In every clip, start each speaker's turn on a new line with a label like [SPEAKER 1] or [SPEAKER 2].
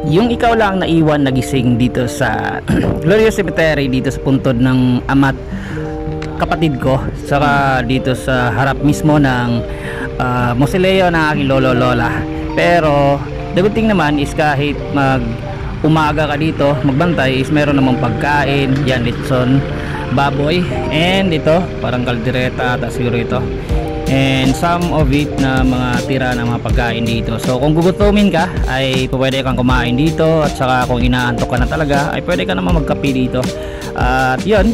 [SPEAKER 1] Yung ikaw lang naiwan nagising dito sa Glorious Cemetery, dito sa puntod ng ama't kapatid ko, saka dito sa harap mismo ng mausoleo ng aking lolo lola. Pero the good thing naman is kahit umaga ka dito magbantay is meron namang pagkain, yan, litson, baboy, and ito parang kaldereta at siguro ito, and some of it na mga tira ng mga pagkain dito. So kung gugutumin ka ay pwede kang kumain dito, at saka kung inaantok ka na talaga ay pwede ka naman magkape dito. At yun,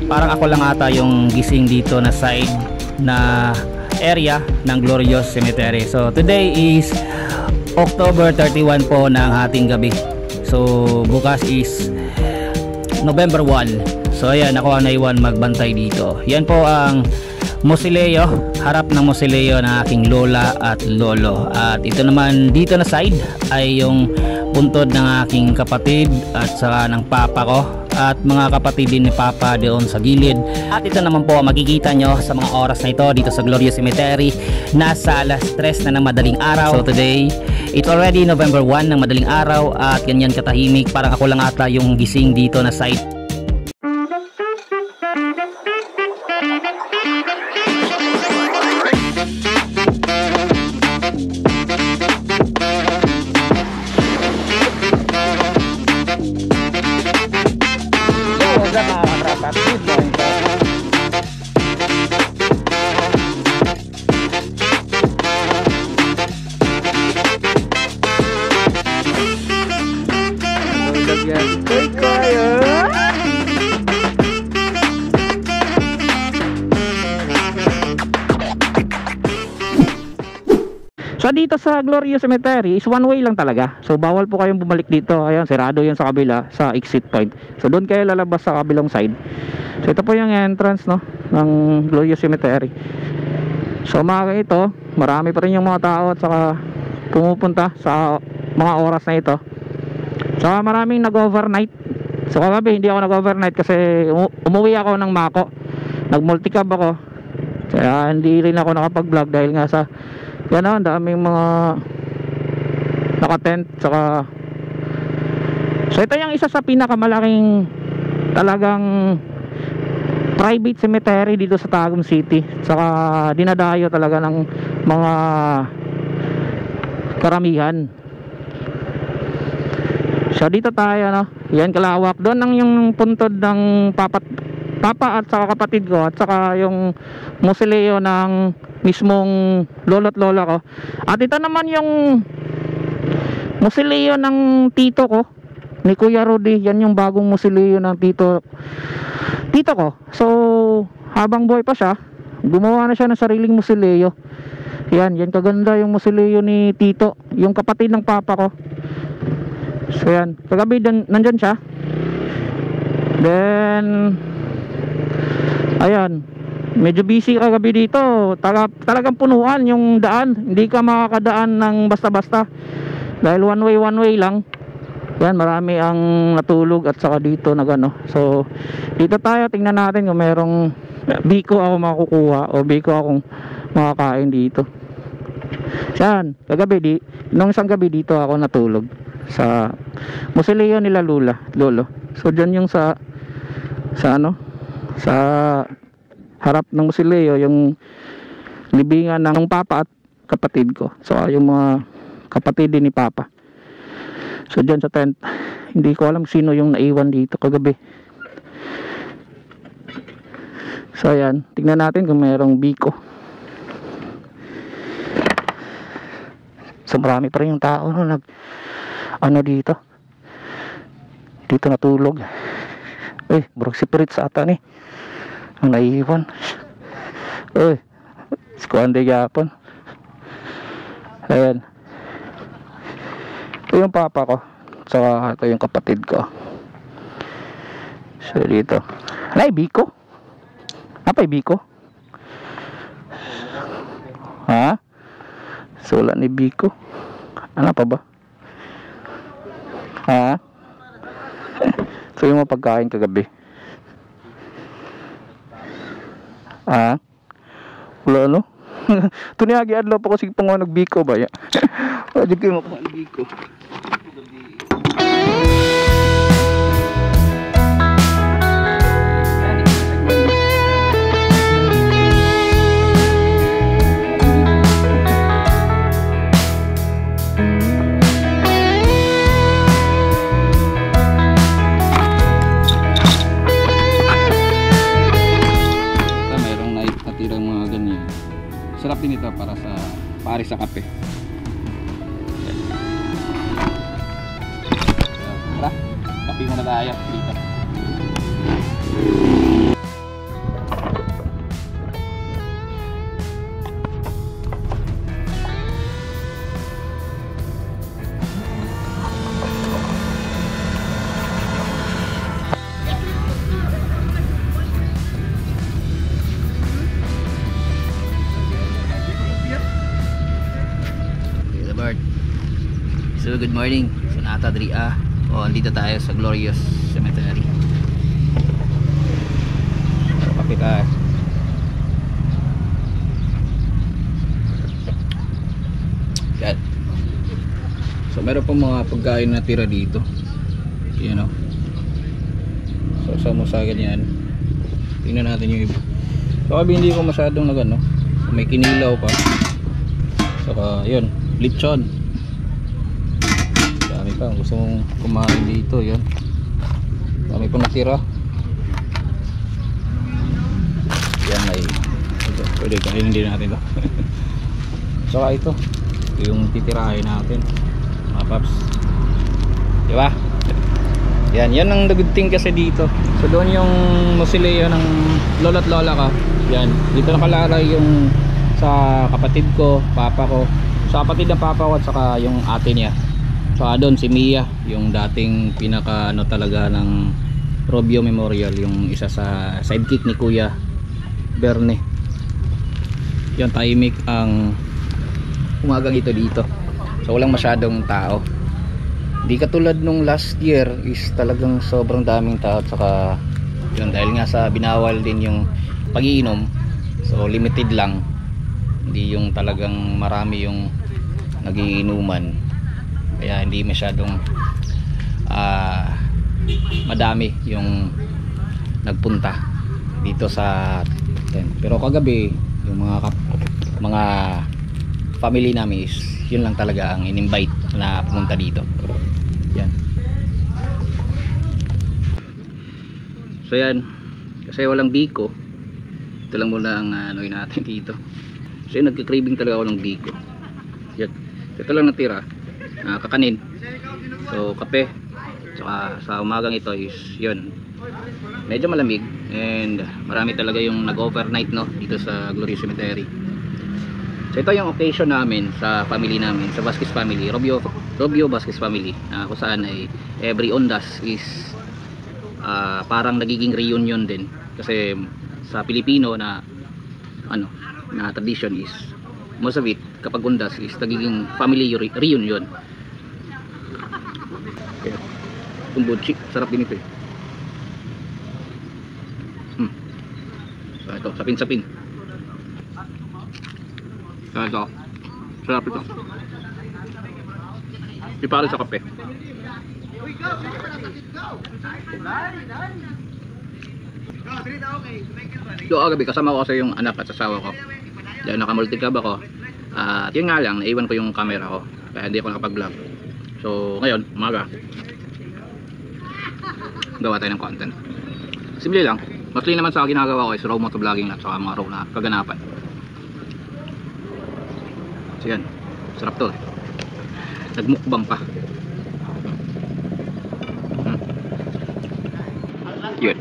[SPEAKER 1] parang ako lang ata yung gising dito na side na area ng Glorious Cemetery. So today is October 31 po ng ating gabi. So bukas is November 1. So ayan, ako ang naiwan magbantay dito. Yan po ang mausoleo, harap ng mausoleo ng aking lola at lolo. At ito naman dito na side ay yung puntod ng aking kapatid at saka ng papa ko at mga kapatid din ni papa doon sa gilid. At ito naman po makikita nyo sa mga oras na ito dito sa Glorious Cemetery, nasa alas 3 na ng madaling araw. So today it's already November 1 ng madaling araw, at ganyan katahimik, parang ako lang ata yung gising dito na side. So dito sa Glorious Cemetery is one way lang talaga. So bawal po kayong bumalik dito. Ayan, sirado yun sa kabila, sa exit point. So doon kayo lalabas sa kabilang side. So ito po yung entrance, no, ng Glorious Cemetery. So mga ito, marami pa rin yung mga tao at saka pumupunta sa mga oras na ito. So maraming nag-overnight. So kagabi hindi ako nag-overnight kasi umuwi ako ng Mako. Nag-multicab ako. Kaya hindi rin ako nakapag-vlog dahil nga sa yan, ang daming mga naka-tent. Saka so ito yung isa sa pinakamalaking talagang private cemetery dito sa Tagum City. Saka dinadayo talaga ng mga karamihan. So dito tayo, no? Yan kalawak. Doon ang yung puntod ng papa at saka kapatid ko, at saka yung mausoleo ng mismong lolo't lola ko. At ito naman yung mausoleo ng tito ko, ni Kuya Rudy. Yan yung bagong mausoleo ng tito ko. So habang buhay pa siya, gumawa na siya ng sariling mausoleo. Yan kaganda yung mausoleo ni tito, yung kapatid ng papa ko. So yan, kagabi nandyan siya. Then ayan, medyo busy kagabi dito. Talagang punuan yung daan. Hindi ka makakadaan ng basta-basta dahil one way lang. Yan, marami ang natulog at saka dito na gano. So dito tayo, tingnan natin kung merong biko ako makukuha o biko akong makakain dito. Yan, kagabi nung isang gabi dito ako natulog sa mausoleo nila lolo. So dyan yung sa harap ng mausoleo, yung libingan ng papa at kapatid ko. So yung mga kapatid din ni papa. So dyan sa tent, hindi ko alam sino yung naiwan dito kagabi. So ayan, tingnan natin kung mayroong biko. So marami pa rin yung tao, no, dito natulog. Burog si Pritz ata ni ang naiwan. Skuande yapon. Ayan, ito yung papa ko, saka ito yung kapatid ko. So dito biko. Apay biko? Ha? Sulat ni biko. Ano pa ba? Ha? So yung mga pagkain kagabi. Wala, no? Tuniyagi adlaw pa ko sige pango nagbiko ba ya. Di kayo mo nagbiko. pare sa kape. Tara, kape muna tayo dito. So good morning, Sonata Dria. Andito tayo sa Glorious Cemetery. Kapit tayo. Yan. So meron pong mga pagkain na tira dito. Yan o. So samusagan yan. Tingnan natin yung iba. So kabi hindi ko masyadong nagano. May kinilaw pa. Saka yun, lechon. Dami pa, gusto mong kumain dito, yun. Dami pang natira. Yan ay pwede kainin din natin ito. Saka ito yung titirahin natin, mga paps, diba? Yan ang the good thing kasi dito. So doon yung mausoleo ng lola't lola ka. Yan, dito nakalalagay yung sa kapatid ko, papa ko, sa kapatid ng papa ko at saka yung ate niya. So doon si Mia, yung dating pinaka ano talaga ng Robio Memorial, yung isa sa sidekick ni Kuya Berne. Yan, tahimik ang umagang ito dito. So walang masyadong tao. Di katulad nung last year is talagang sobrang daming tao. At saka yun, dahil nga sa binawal din yung pag-iinom, so limited lang. Hindi yung talagang marami yung nagiinuman. Kaya hindi masyadong madami yung nagpunta dito sa pero kagabi yung mga family namin is yun lang talaga ang in-invite na pumunta dito. Yan. So yan, kasi walang biko, ito lang muna ang anoy natin dito. So yun, nagka-craving talaga ako ng biko. Yan, ito lang natira, kakanin. So kape, saka sa umagang ito is yun, medyo malamig and marami talaga yung nag-overnight no dito sa Glorious Cemetery. So ito yung occasion namin sa family namin, sa Vasquez family, Robio Vasquez family, kung saan ay every Ondas is parang nagiging reunion din. Kasi sa Pilipino na ano na tradition is most of it kapag Ondas is nagiging family reunion. Okay. Tumbuchi, sarap din ito eh. So ito, sapin-sapin. Ito, sarap ito. Ipare sa kape. So agabi kasama ko kasi yung anak at asawa ko. Dahil naka-multicab ako. At yun nga lang, naiwan ko yung camera ko, kaya hindi ako nakapag-vlog. So ngayon, umaga, gawa tayo ng content. Simple lang. Mostly naman sa ginagawa ko is raw motovlogging at saka mga raw na kaganapan. So yan, sarap to. Nagmukbang pa. Yun.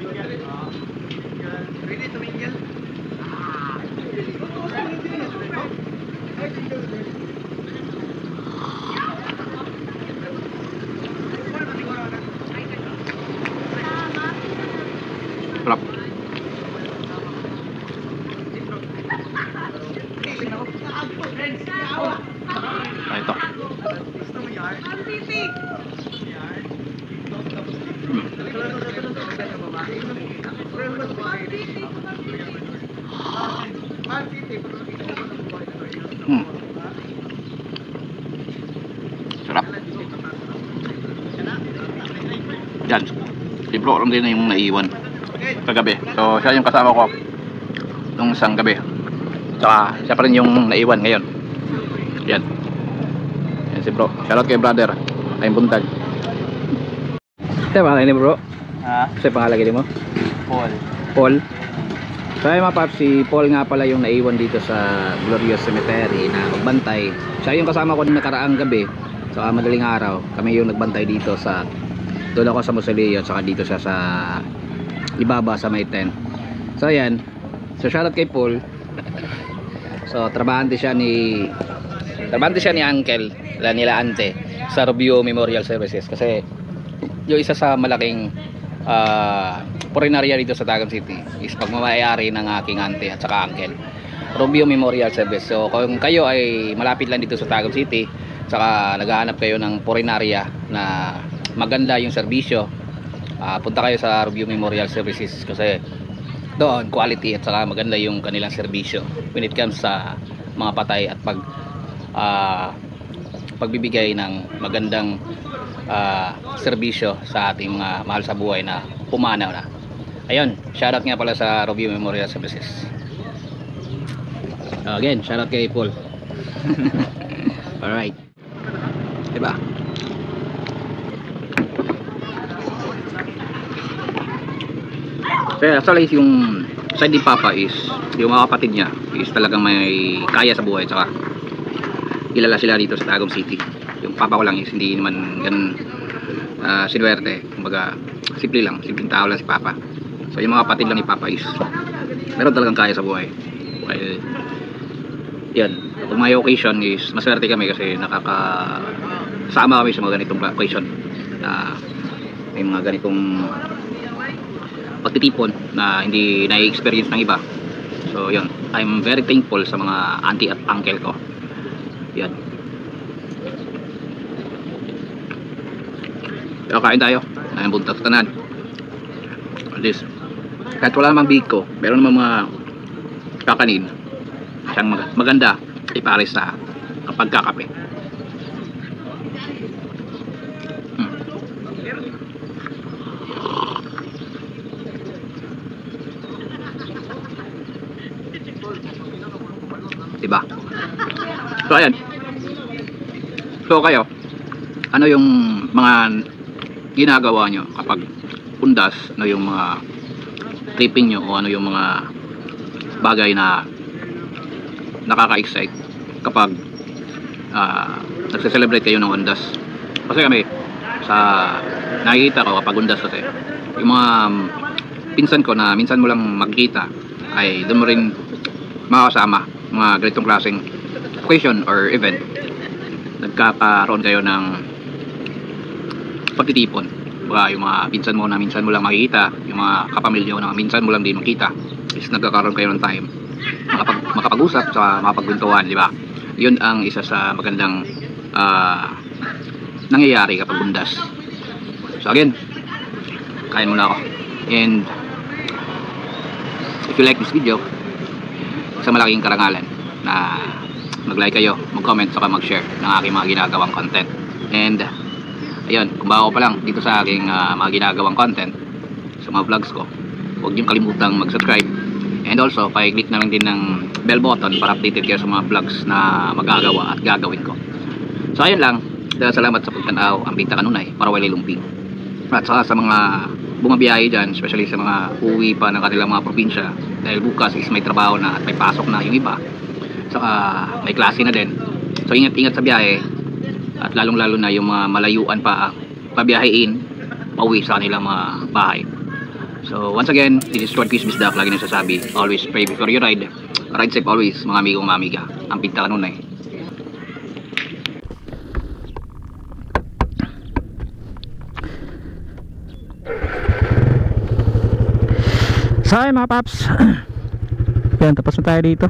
[SPEAKER 1] Sarap. Ito. Sarap. Yan. Si bro lang din yung naiwan kagabi. So siya yung kasama ko nung isang gabi. Saka siya pa rin yung naiwan ngayon. Yan. Yan si bro. Shoutout kay brother. Tayong buntag. Sa'yo pangalan ni bro? Ha? Sa'yo pangalan mo? Paul. Paul? So ayun mga paps, si Paul nga pala yung naiwan dito sa Glorious Cemetery na magbantay. Siya yung kasama ko nakaraang gabi, saka madaling araw kami yung nagbantay dito sa, doon ako sa Mausoleo, saka dito siya sa ibaba sa may tent. So ayan, so shoutout kay Paul. So trabahante siya ni Uncle nila Ante sa Rubio Memorial Services, kasi yung isa sa malaking purinarya dito sa Tagum City is pagmamayari ng aking auntie at saka uncle, Rubio Memorial Service. So kung kayo ay malapit lang dito sa Tagum City, saka naghahanap kayo ng purinarya na maganda yung serbisyo, punta kayo sa Rubio Memorial Services, kasi doon quality at saka maganda yung kanilang serbisyo when it comes sa mga patay at pagbibigay ng magandang serbisyo sa ating mga mahal sa buhay na pumanaw na. Ayun, shoutout nga pala sa Rubio Memorial Services. Again, shoutout kay Paul. Alright, diba? So actually yung side ni Papa is yung mga kapatid niya is talagang may kaya sa buhay, tsaka kilala sila dito sa Tagum City. Yung papa ko lang is hindi naman ganun sinuwerte, kumbaga simpleng tao lang si Papa. So yung mga kapatid lang ni Papa is meron talagang kaya sa buhay. Well, yun, kung may occasion is maswerte kami kasi nakakasama kami sa mga ganitong occasion na may mga ganitong pagtitipon na hindi na-experience ng iba. So yun, I'm very thankful sa mga auntie at uncle ko. Yan. Pero kain tayo. Ayun, buntas tanan. At least, kahit wala namang biko, meron namang mga kakanin siyang maganda ipares sa kapag kakape. Diba? So ayan. So kayo, ano yung mga ginagawa nyo kapag undas? Ano yung mga tripping nyo, o ano yung mga bagay na nakaka-excite kapag nagse-celebrate kayo ng undas? Kasi kami sa nakikita ko kapag undas, kasi yung mga pinsan ko na minsan mo lang makikita ay doon mo rin makakasama mga ganitong klaseng occasion or event. Nagkakaroon kayo ng pagtitipon. Baka yung mga pinsan mo na minsan mo lang makikita, yung mga kapamilya mo na minsan mo lang din makita, is nagkakaroon kayo ng time makapag-usap sa makapagkwentuhan, di ba? Yun ang isa sa magandang nangyayari kapag bundas. So again, kain muna ako. And if you like this video, sa malaking karangalan na mag-like kayo, mag-comment, saka mag-share ng aking mga ginagawang content. And ayun, kung bago pa lang dito sa aking mga ginagawang content sa mga vlogs ko, huwag niyong kalimutang mag-subscribe, and also pa-click na lang din ng bell button para updated kayo sa mga vlogs na magagawa at gagawin ko. So ayun lang, salamat sa pagtanaw. Ang Binta Kanunay, Marawali Lumping. At saka sa mga bumabiyahe dyan, especially sa mga uwi pa ng kanilang mga probinsya, dahil bukas is may trabaho na at may pasok na yung iba, saka may klase na din. So ingat-ingat sa biyahe, at lalong-lalo na yung mga malayuan pa pabiyahein pauwi sa kanilang mga bahay. So once again, this is Short Peace Bisdak. Lagi nang sasabi, always pray before you ride. Ride safe always, mga amigong mamiga. Ang Binta Kanunay.
[SPEAKER 2] So ay mga paps, yan, tapos na tayo dito.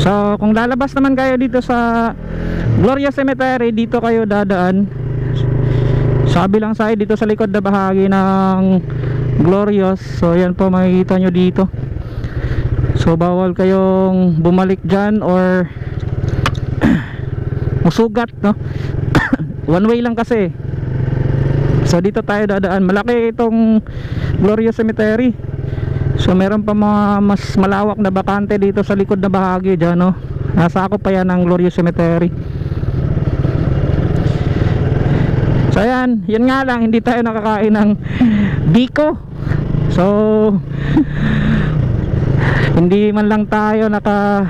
[SPEAKER 2] So kung lalabas naman kayo dito sa Glorious Cemetery, dito kayo dadaan sa kabilang side, dito sa likod na bahagi ng Glorious. So yan po, makikita nyo dito. So bawal kayong bumalik dyan or musugat, no? One way lang kasi. So dito tayo dadaan. Malaki itong Glorious Cemetery. So meron pa mga mas malawak na bakante dito sa likod na bahagi dyan, no? Nasakop pa yan ng Glorious Cemetery. So ayan, yun nga lang, hindi tayo nakakain ng biko. So hindi man lang tayo naka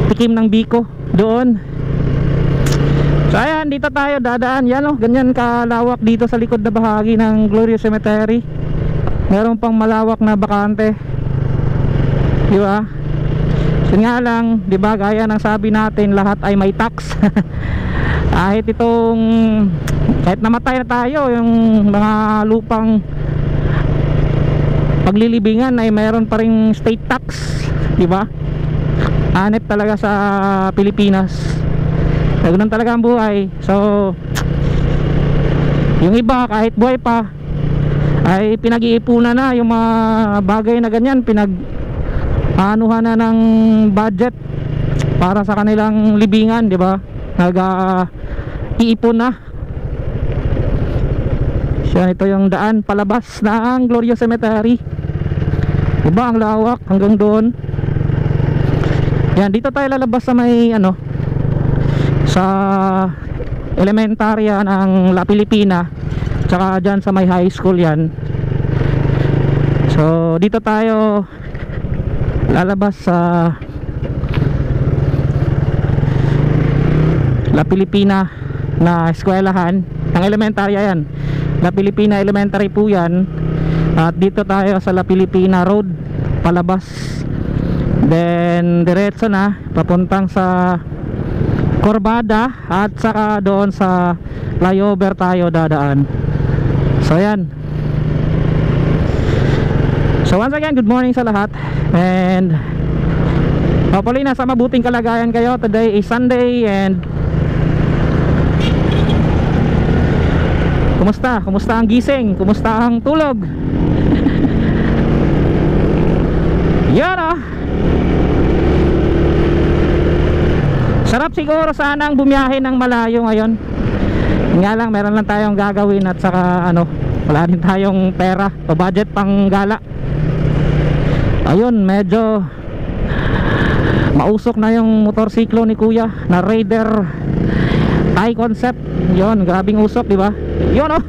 [SPEAKER 2] tikim ng biko doon. So ayan, dito tayo dadaan. Yan oh, ganyan kalawak dito sa likod na bahagi ng Glorious Cemetery. Meron pang malawak na bakante, di ba? So nga lang, di ba, gaya ng sabi natin, lahat ay may tax. Kahit kahit namatay na tayo, yung mga lupang paglilibingan ay meron pa ring state tax, di ba? Hanep talaga sa Pilipinas. Ganun talaga ang buhay. So yung iba kahit buhay pa ay pinag-iipunan na yung mga bagay na ganyan, pinag-anuhan na ng budget para sa kanilang libingan, di ba? Nag-iipon na. Siya, ito yung daan palabas ng Glorious Cemetery. Diba, ang lawak hanggang doon. Yan, dito tayo lalabas sa may sa elementarya ng La Pilipina, tsaka dyan sa may high school yan. So dito tayo lalabas sa La Pilipina na eskwelahan ng elementarya yan. La Pilipina Elementary po yan. At dito tayo sa La Pilipina Road palabas, then diretso na papuntang sa Corbada, at saka doon sa flyover tayo dadaan. So yan. So once again, good morning sa lahat, and hopefully nasa mabuting kalagayan kayo. Today is Sunday, and kumusta ang gising? Kumusta ang tulog? Yan ah. Sarap siguro sanang bumiyahe ng malayo ngayon. Nga lang, meron lang tayong gagawin, at saka wala din tayong pera o budget pang gala. Ayun, medyo mausok na yung motorsiklo ni Kuya na Raider Thai Concept. Yun, grabing usok, di ba? Yun oh.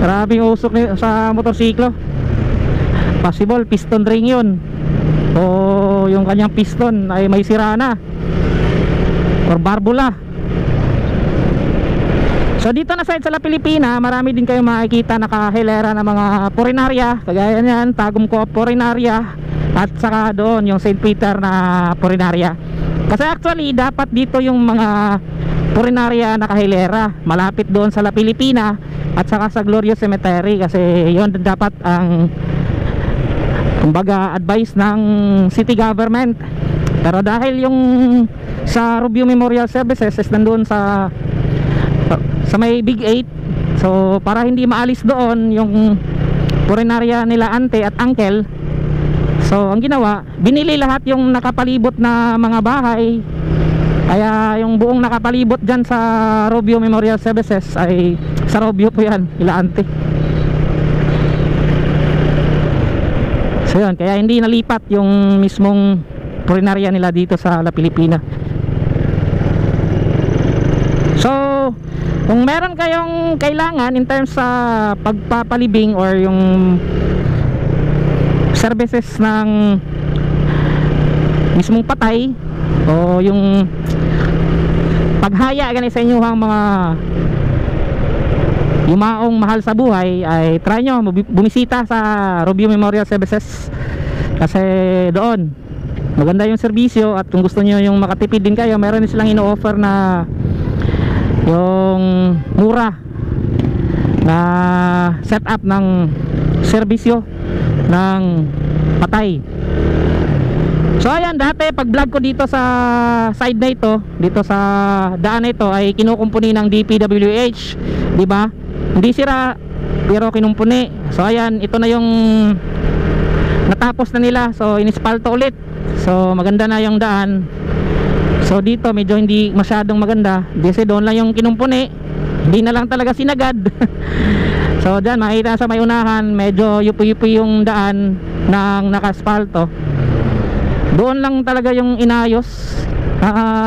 [SPEAKER 2] Grabing usok sa motorsiklo. Possible piston ring yun, o yung kanyang piston ay may sira na, or barbula. So dito na side sa La Pilipina, marami din kayong makikita nakahilera ng mga purinarya, kagaya niyan, Tagum Co-op purinarya, at saka doon yung St. Peter na purinarya. Kasi actually dapat dito yung mga purinarya nakahilera, malapit doon sa La Pilipina at saka sa Glorious Cemetery, kasi yon dapat ang kumbaga advice ng city government. Pero dahil yung sa Rubio Memorial Services is nandun sa may Big 8, so para hindi maalis doon yung purinarya nila ante at uncle, so ang ginawa, binili lahat yung nakapalibot na mga bahay. Kaya yung buong nakapalibot dyan sa Rubio Memorial Services ay sa Rubio po yan, ila ante. So yun, kaya hindi nalipat yung mismong purinarya nila dito sa La Pilipina. So kung meron kayong kailangan in terms sa pagpapalibing or yung services ng mismong patay, o yung paghaya ganun sa inyo ang mga yumaong mahal sa buhay, ay try nyo bumisita sa Rubio Memorial Services, kasi doon maganda yung serbisyo. At kung gusto nyo yung makatipid din kayo, meron din silang ino-offer na yung mura na setup ng serbisyo ng patay. So ayan, dati pag vlog ko dito sa side na ito, dito sa daan na ito, ay kinukumpuni ng DPWH, di ba? Hindi sira pero kinumpuni. So ayan, ito na yung natapos na nila, so inispalto ulit. So maganda na yung daan. So dito medyo hindi masyadong maganda kasi doon lang yung kinumpuni, hindi na lang talaga sinagad. So dyan makita sa may unahan, medyo yupi-yupi yung daan ng nakaspalto. Doon lang talaga yung inayos.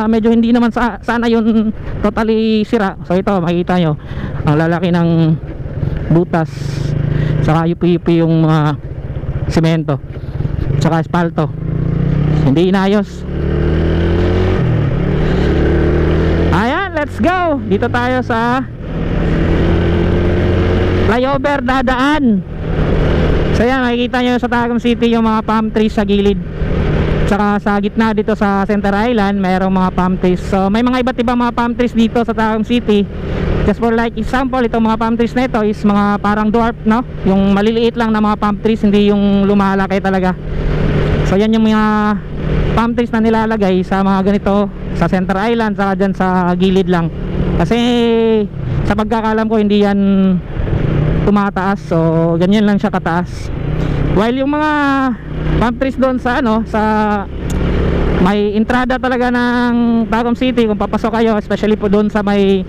[SPEAKER 2] Medyo hindi naman sana yun totally sira. So ito makikita nyo ang lalaki ng butas. saka yupi-yupi yung mga semento saka espalto, hindi inayos. Ayan, let's go. Dito tayo sa flyover dadaan. So yan, makikita nyo sa Tagum City yung mga palm trees sa gilid, saka sa gitna dito sa Center Island mayroong mga palm trees. So may mga iba't ibang mga palm trees dito sa Tagum City. Just for like example, itong mga palm trees na ito is mga parang dwarf, no? Yung maliliit lang na mga palm trees, hindi yung lumalaki talaga. So yan yung mga palm trees na nilalagay sa mga ganito sa Center Island, saka dyan sa gilid lang. Kasi sa pagkakalam ko hindi yan tumataas, so ganyan lang siya kataas. While yung mga palm trees doon sa ano, sa may entrada talaga ng Tagum City, kung papasok kayo, especially po doon sa may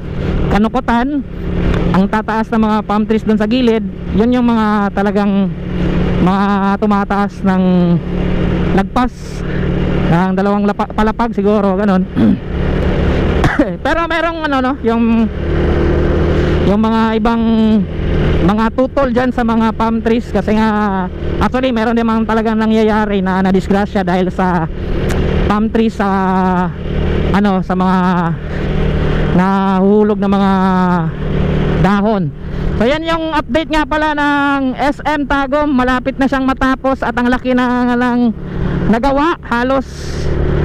[SPEAKER 2] Kanukutan, ang tataas na mga palm trees doon sa gilid, yun yung mga talagang mga tumataas ng lagpas ng 2 palapag siguro, ganon. Pero merong ano, no, yung mga ibang mga tutol dyan sa mga palm trees, kasi nga actually meron din talagang nangyayari na nadisgrasya dahil sa palm trees sa ano, sa mga nahuhulog na mga dahon. So yan yung update nga pala ng SM Tagum. Malapit na siyang matapos at ang laki na lang nagawa, halos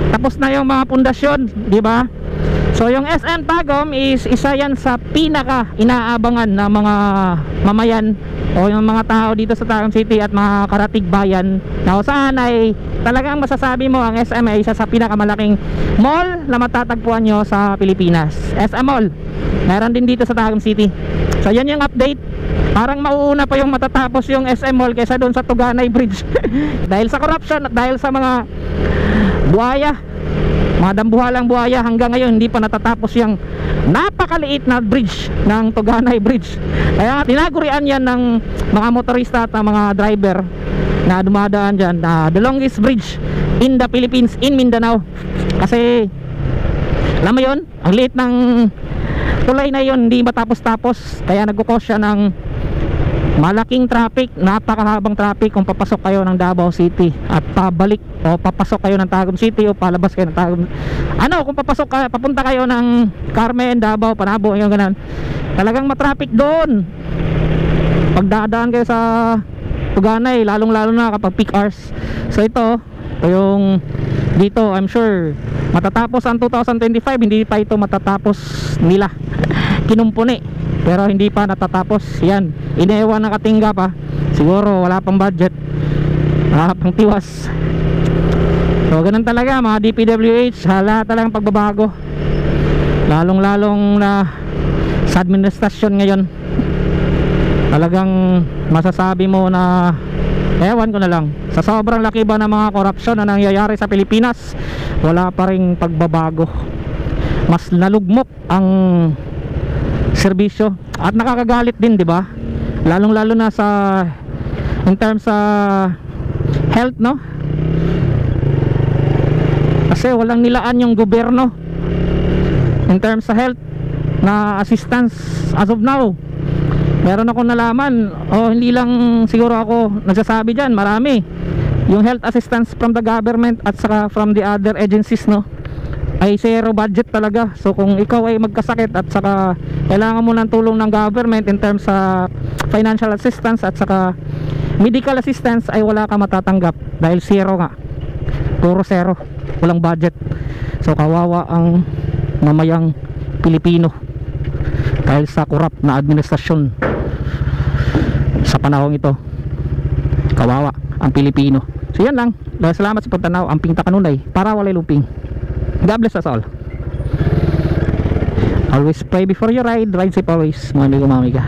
[SPEAKER 2] tapos na yung mga pundasyon, di ba? So yung SM Tagum is isa yan sa pinaka inaabangan na mga mamayan o yung mga tao dito sa Tagum City at mga karatig bayan, na saan ay talagang masasabi mo ang SM ay isa sa pinakamalaking mall na matatagpuan nyo sa Pilipinas. SM Mall meron din dito sa Tagum City. So yan yung update. Parang mauuna pa yung matatapos yung SM Mall kaysa doon sa Tuganay Bridge. Dahil sa corruption at dahil sa mga buhaya, mga dambuhalang buhaya, hanggang ngayon hindi pa natatapos yung napakaliit na bridge ng Tuganay Bridge. Kaya tinagurian yan ng mga motorista at mga driver na dumadaan dyan, the longest bridge in the Philippines, in Mindanao. Kasi alam mo yun, ang liit ng tulay na yun, hindi matapos-tapos, kaya nagkukos siya ng malaking traffic, napakahabang traffic kung papasok kayo ng Davao City at pabalik, o papasok kayo ng Tagum City o palabas kayo ng Tagum, ano, kung papasok kayo, papunta kayo ng Carmen, Davao, Panabo, yung ganun, talagang matraffic doon pagdadaan kayo sa Tuganay, lalong lalo na kapag peak hours. So ito yung dito, I'm sure matatapos ang 2025, hindi pa ito matatapos nila. Kinumpuni pero hindi pa natatapos. Yan, iniwan ng Katingga pa, siguro wala pang budget, wala pang tiwas. So ganun talaga mga DPWH, hala talagang pagbabago, lalong lalong na sa administrasyon ngayon. Talagang masasabi mo na ewan ko na lang, sa sobrang laki ba ng mga korupsyon na nangyayari sa Pilipinas, wala pa ring pagbabago. Mas nalugmok ang serbisyo at nakakagalit din, di ba? Lalong lalo na sa in terms sa health, no? Kasi walang nilaan yung gobyerno in terms sa health na assistance as of now. Meron akong nalaman, hindi lang siguro ako nagsasabi dyan, marami yung health assistance from the government at saka from the other agencies, no, ay zero budget talaga. So kung ikaw ay magkasakit at saka kailangan mo ng tulong ng government in terms sa financial assistance at saka medical assistance, ay wala ka matatanggap dahil zero nga, puro zero, walang budget. So kawawa ang mamayang Pilipino dahil sa corrupt na administrasyon sa panahong ito. Kawawa ang Pilipino. So yan lang, salamat sa pagtanaw. Amping takanunay para walay luping. God bless us all. Always pray before you ride. Ride safe always, mga amigo, mga amiga.